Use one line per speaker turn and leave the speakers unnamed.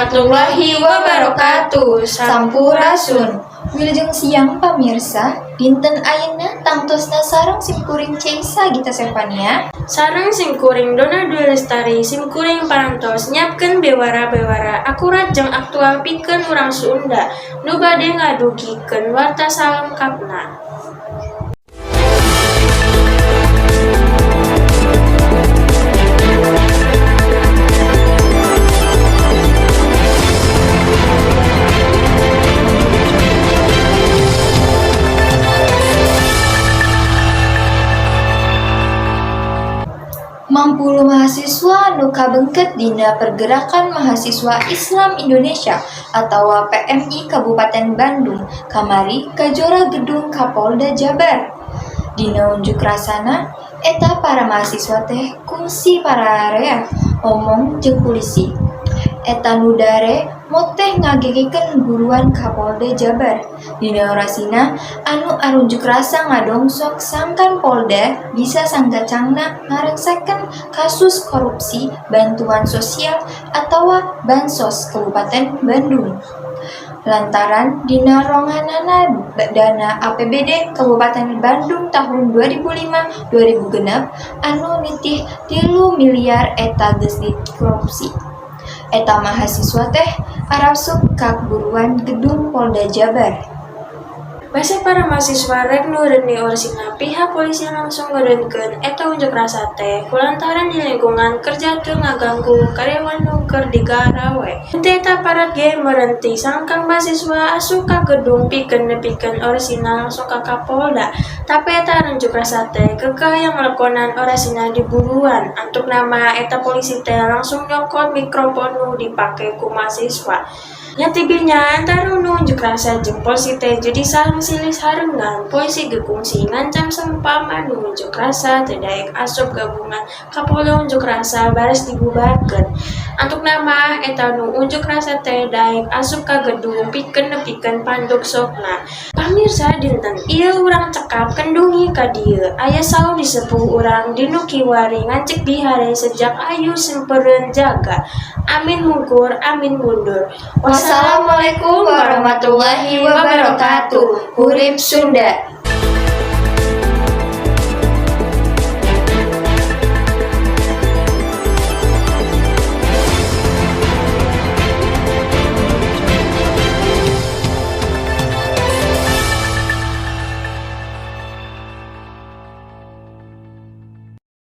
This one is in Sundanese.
warahmatullahi wabarakatuh. Sampurasun.
Wilujeng siang pamirsa, dinten ayeuna tangtosna sareng simkuring Ceisa Gita Stefania.
Sareng simkuring Donna Dwi Lestari, simkuring parantos nyiapkeun bewara-bewara akurat jeung aktual pikeun urang Sunda nu bade ngadugikeun warta salengkapna.
Mampulu mahasiswa nu kabengket dina Pergerakan Mahasiswa Islam Indonesia atau PMI Kabupaten Bandung kamari kajora gedung Kapolda Jabar. Dina unjuk rasana eta para mahasiswa teh kungsi pararea omong jeung polisi. Eta nu dare moteh ngagegikeun buruan Kapolda Jabar. Dina orasina anu arunjuk rasa ngadongsok sangkan Polda bisa sanggacangna ngareksakeun kasus korupsi bantuan sosial atawa bansos Kabupaten Bandung. Lantaran dina ronganana dana APBD Kabupaten Bandung tahun 2005-2006 anu nitih 3 miliar eta geus dikorupsi. Eta mahasiswa teh arapsuk ka buruan gedung Polda Jabar.
Basa para mahasiswa rek nureun di orsina pihak polisi langsung ngeureunkeun eta unjuk rasa teh kulantaran di lingkungan kerja teu ngaganggu karyawan nu keur digarawe. Henteu eta parat ge meureuti sangkang mahasiswa asup ka gedung pikeun nepikeun orsina langsung ka Kapolda. Tapi eta unjuk rasa teh kekeh yang ngelekonan orsina di buruan. Antuk nama eta polisi teh langsung nyokot mikrofon nu dipake ku mahasiswa. Nyatibinya antara nu unjuk rasa jeung polisi teh jadi sareng silih sarengan. Polisi gekungsi ngancam seumpama nu unjuk rasa teu daek asup gabungan Kapolda unjuk rasa baris dibubarkeun. Antuk nama eta nu unjuk rasa teh daek asup ka gedung pikeun nepikeun pandoksokna. Pamirsa dinten ieu urang cekap kendungi ka dieu. Aya saur disepuh urang dinu kiwari ngancik bihare sejak ayu simpereun jaga. Amin mungkur, amin mundur.
Wassalamualaikum warahmatullahi wabarakatuh. Urip Sunda.